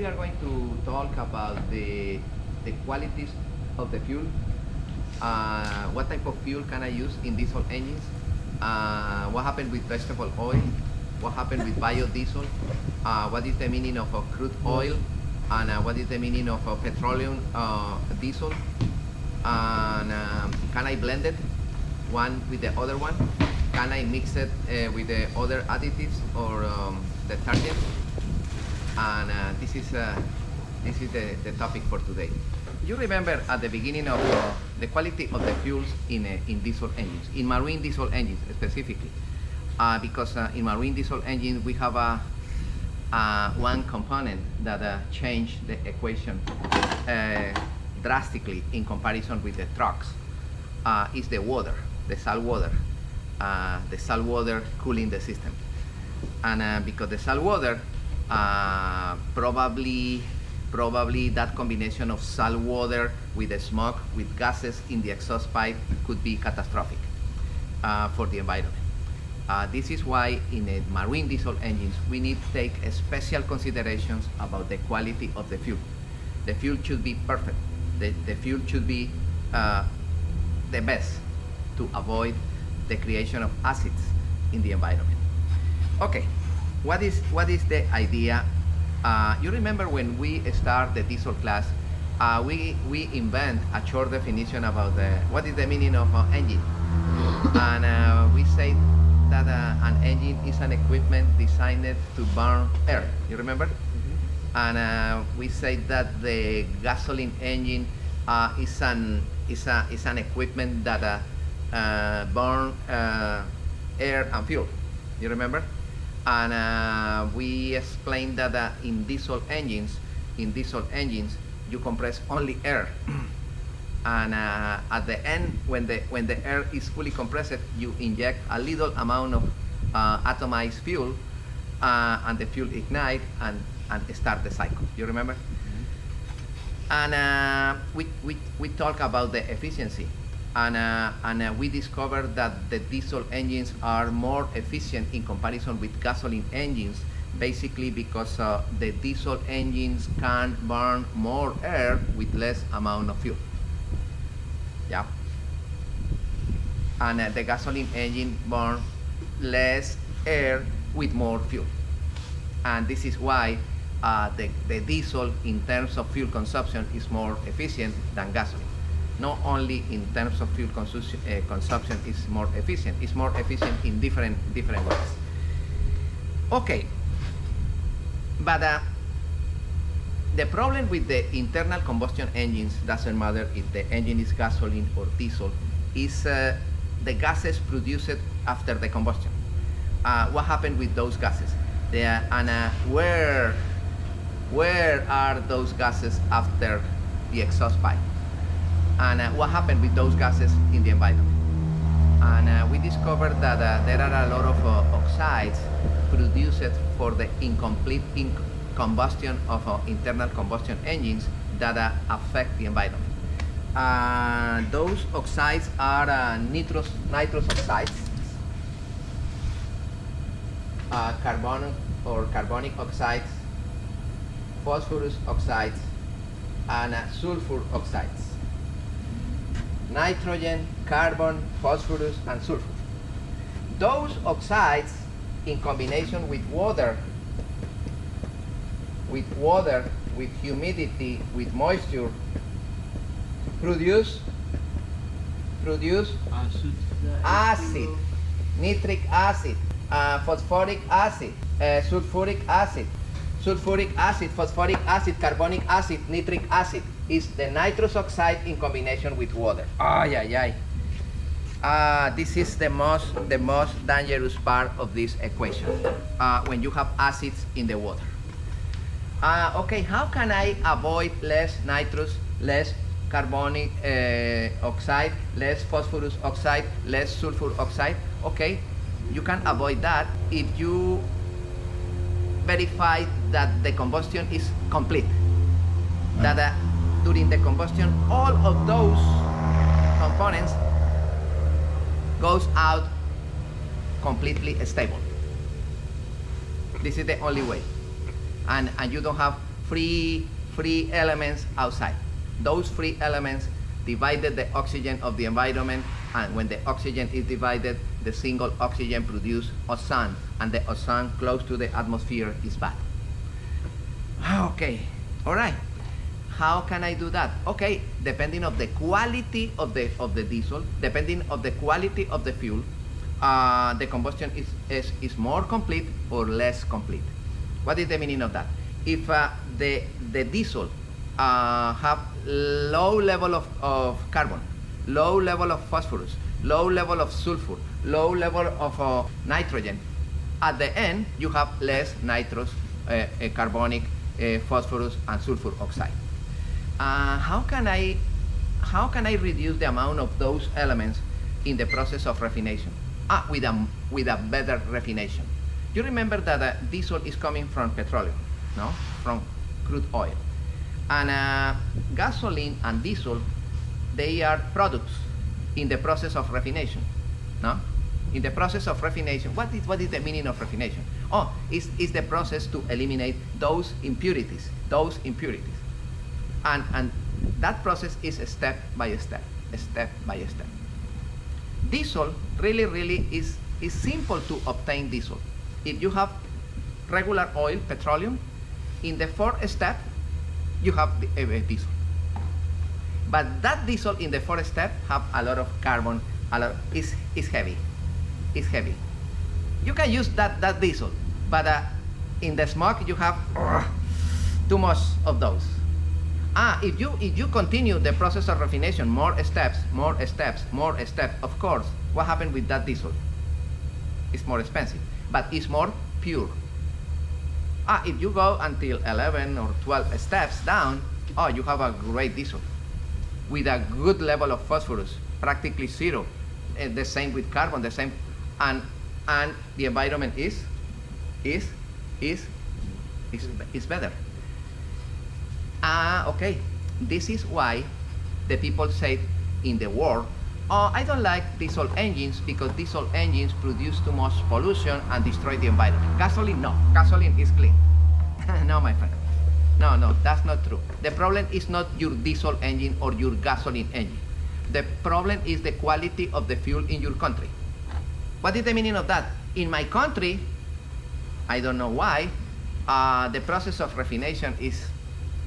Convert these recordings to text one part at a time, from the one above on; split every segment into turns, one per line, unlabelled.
we are going to talk about the qualities of the fuel. What type of fuel can I use in diesel engines? What happened with vegetable oil? What happened with biodiesel? What is the meaning of crude oil? And what is the meaning of petroleum diesel? And can I blend it one with the other one? Can I mix it with the other additives or detergents? And this is the topic for today. You remember at the beginning of the quality of the fuels in diesel engines, in marine diesel engines specifically, because in marine diesel engines we have one component that changed the equation drastically in comparison with the trucks. Is the water, the salt water cooling the system. And because the salt water, probably that combination of salt water with the smoke, with gases in the exhaust pipe could be catastrophic for the environment. This is why in a marine diesel engines we need to take special considerations about the quality of the fuel. The fuel should be perfect. The fuel should be the best to avoid the creation of acids in the environment. Okay, what is the idea? You remember when we start the diesel class, we invent a short definition about what is the meaning of engine. And we say that an engine is an equipment designed to burn air. You remember? Mm-hmm. And we say that the gasoline engine is an equipment that burn air and fuel. You remember? And we explained that in diesel engines you compress only air. And at the end, when the air is fully compressed, you inject a little amount of atomized fuel, and the fuel ignite and start the cycle. You remember? Mm-hmm. And we talk about the efficiency, and we discovered that the diesel engines are more efficient in comparison with gasoline engines, basically because the diesel engines can burn more air with less amount of fuel. Yeah. And the gasoline engine burns less air with more fuel. And this is why the diesel in terms of fuel consumption is more efficient than gasoline. Not only in terms of fuel consumption is more efficient, it's more efficient in different ways. Okay, but the problem with the internal combustion engines, doesn't matter if the engine is gasoline or diesel, is the gases produced after the combustion. What happened with those gases? Where are those gases after the exhaust pipe? And what happened with those gases in the environment? And we discovered that there are a lot of oxides produced for the incomplete combustion of internal combustion engines that affect the environment. Those oxides are nitrous oxides, carbonic oxides, phosphorus oxides, and sulfur oxides. Nitrogen, carbon, phosphorus, and sulfur. Those oxides, in combination with water, with humidity, with moisture, produce acid, nitric acid, phosphoric acid, sulfuric acid, phosphoric acid, carbonic acid, nitric acid. Is the nitrous oxide in combination with water. This is the most dangerous part of this equation, when you have acids in the water. Okay, how can I avoid less nitrous, less carbonic oxide, less phosphorus oxide, less sulfur oxide? Okay, you can avoid that if you verify that the combustion is complete. That during the combustion, all of those components goes out completely stable. This is the only way. And you don't have free elements outside. Those free elements divided the oxygen of the environment, and when the oxygen is divided, the single oxygen produces ozone, and the ozone close to the atmosphere is bad. Okay, all right. How can I do that? Okay, depending on the quality of the diesel, depending on the quality of the fuel, the combustion is more complete or less complete. What is the meaning of that? If the diesel have low level of carbon, low level of phosphorus, low level of sulfur, low level of nitrogen, at the end you have less nitrous, carbonic, phosphorus, and sulfur oxide. How can I reduce the amount of those elements in the process of refination? With a better refination. You remember that diesel is coming from petroleum, no? From crude oil. And gasoline and diesel, they are products in the process of refination, no? In the process of refination, what is the meaning of refination? Oh, it's the process to eliminate those impurities, And that process is step by step. Diesel really is simple to obtain diesel. If you have regular oil, petroleum, in the fourth step, you have diesel. But that diesel in the fourth step have a lot of carbon, is heavy. It's heavy. You can use that diesel, but in the smoke you have too much of those. If you continue the process of refination, more steps, of course, what happened with that diesel? It's more expensive, but it's more pure. If you go until 11 or 12 steps down, you have a great diesel with a good level of phosphorus, practically zero. The same with carbon, the same, and the environment is better. Okay, this is why the people say in the world, I don't like diesel engines because diesel engines produce too much pollution and destroy the environment. Gasoline, no, gasoline is clean. No, my friend, no, that's not true. The problem is not your diesel engine or your gasoline engine. The problem is the quality of the fuel in your country. What is the meaning of that? In my country, I don't know why, the process of refination is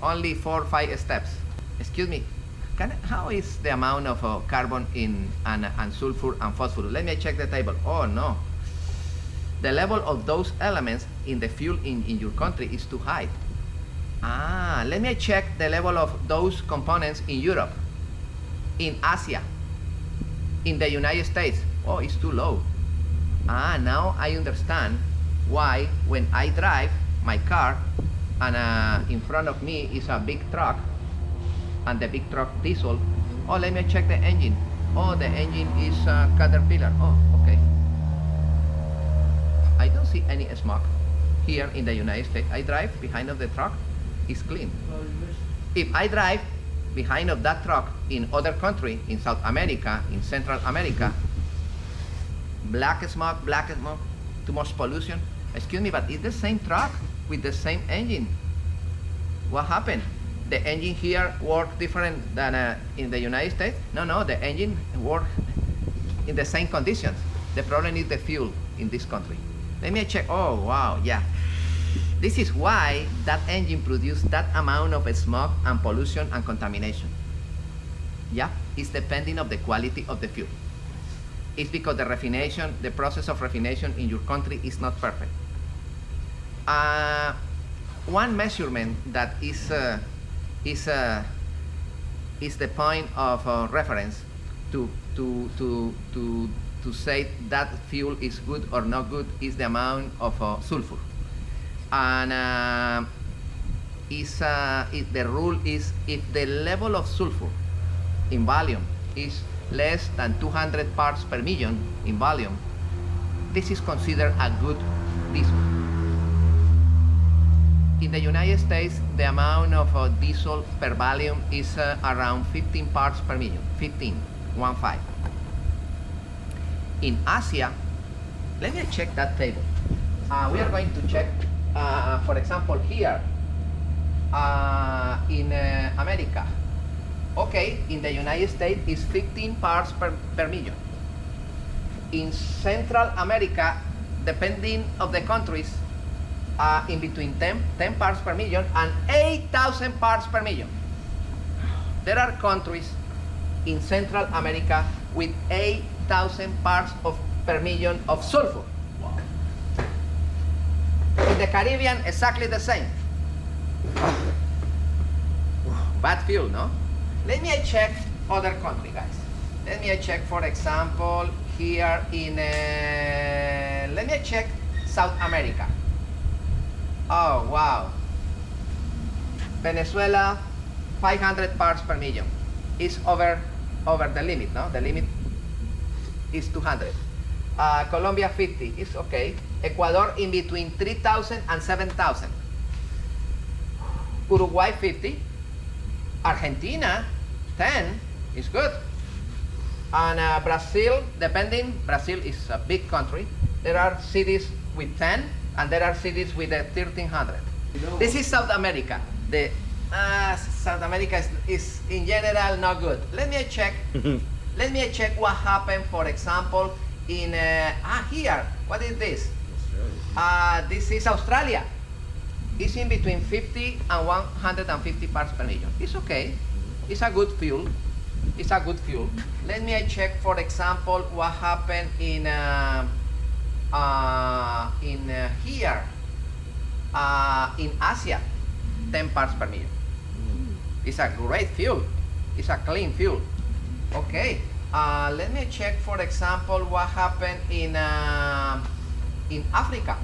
only 4 or 5 steps. Excuse me, how is the amount of carbon and sulfur and phosphorus? Let me check the table. Oh no, the level of those elements in the fuel in your country is too high. Let me check the level of those components in Europe, in Asia, in the United States. Oh, it's too low. Now I understand why when I drive my car and in front of me is a big truck, and the big truck diesel. Oh, let me check the engine. Oh, the engine is Caterpillar. Oh, okay. I don't see any smoke here in the United States. I drive behind of the truck, it's clean. If I drive behind of that truck in other country, in South America, in Central America, black smoke, too much pollution. Excuse me, but it's the same truck with the same engine. What happened? The engine here works different than in the United States? No, the engine works in the same conditions. The problem is the fuel in this country. Let me check. Oh, wow, yeah. This is why that engine produced that amount of smoke and pollution and contamination. Yeah, it's depending on the quality of the fuel. It's because the process of refination in your country is not perfect. One measurement that is the point of reference to say that fuel is good or not good is the amount of sulfur. And the rule is if the level of sulfur in volume is less than 200 parts per million in volume, this is considered a good diesel. In the United States, the amount of diesel per volume is around 15 parts per million, 15. In Asia, let me check that table. We are going to check, for example, here, in America. Okay, in the United States is 15 parts per million. In Central America, depending of the countries, in between 10 parts per million and 8,000 parts per million. There are countries in Central America with 8,000 parts per million of sulfur. Wow. In the Caribbean, exactly the same. Bad fuel, no? Let me check other country, guys. Let me check, for example, here in, let me check South America. Oh, wow. Venezuela, 500 parts per million. Is over the limit, no? The limit is 200. Colombia, 50, is okay. Ecuador, in between 3,000 and 7,000. Uruguay, 50. Argentina, 10, is good. And Brazil, depending, Brazil is a big country. There are cities with 10, and there are cities with 1,300. This is South America. The South America is in general not good. Let me check. Let me check what happened, for example, in here. What is this? This is Australia. It's in between 50 and 150 parts per million. It's okay. It's a good fuel. It's a good fuel. Let me check, for example, what happened in here in Asia, 10 parts per million. It's a great fuel. It's a clean fuel. Okay. Let me check, for example, what happened in Africa.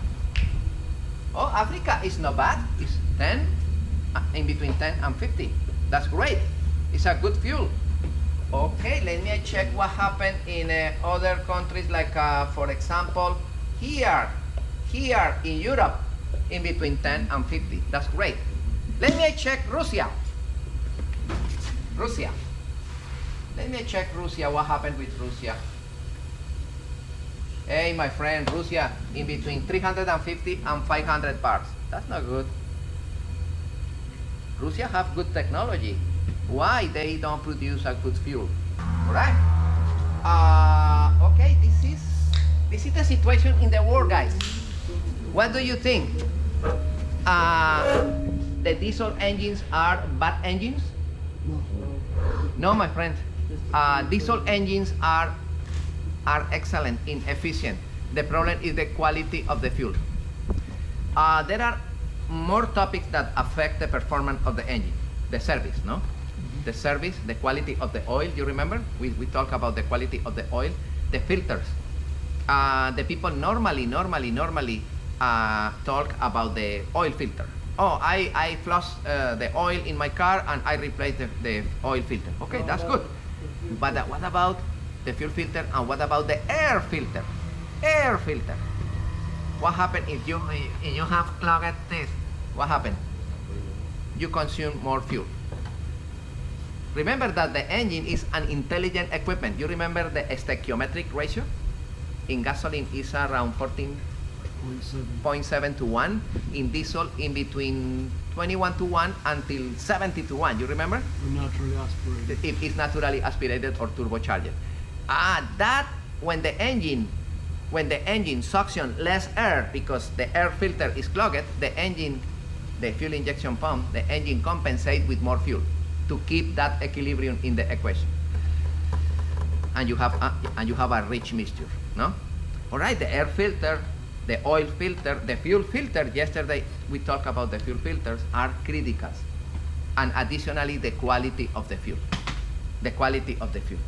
Oh, Africa is not bad. It's 10, in between 10 and 50. That's great. It's a good fuel. Okay, let me check what happened in other countries, like for example, here in Europe, in between 10 and 50. That's great. Let me check Russia. Let me check Russia, what happened with Russia. Hey, my friend, Russia, in between 350 and 500 parts. That's not good. Russia have good technology. Why they don't produce a good fuel? All right? Okay, this is the situation in the world, guys. What do you think? The diesel engines are bad engines? No, my friend. Diesel engines are excellent and efficient. The problem is the quality of the fuel. There are more topics that affect the performance of the engine. The service, no? The service, the quality of the oil, you remember? We talk about the quality of the oil. The filters. The people normally talk about the oil filter. Oh, I flush the oil in my car and I replace the oil filter. Okay, that's good. But what about the fuel filter, and what about the air filter? Air filter. What happens if you have clogged this? What happens? You consume more fuel. Remember that the engine is an intelligent equipment. You remember the stoichiometric ratio? In gasoline is around 14.7 to 1. In diesel, in between 21 to 1 until 70 to 1. You remember?
Naturally aspirated.
It is naturally aspirated or turbocharged. That when the engine suction less air because the air filter is clogged, the fuel injection pump, the engine compensates with more fuel to keep that equilibrium in the equation. And you have a rich mixture, no? All right, the air filter, the oil filter, the fuel filter. Yesterday we talked about the fuel filters are critical, and additionally the quality of the fuel. The quality of the fuel.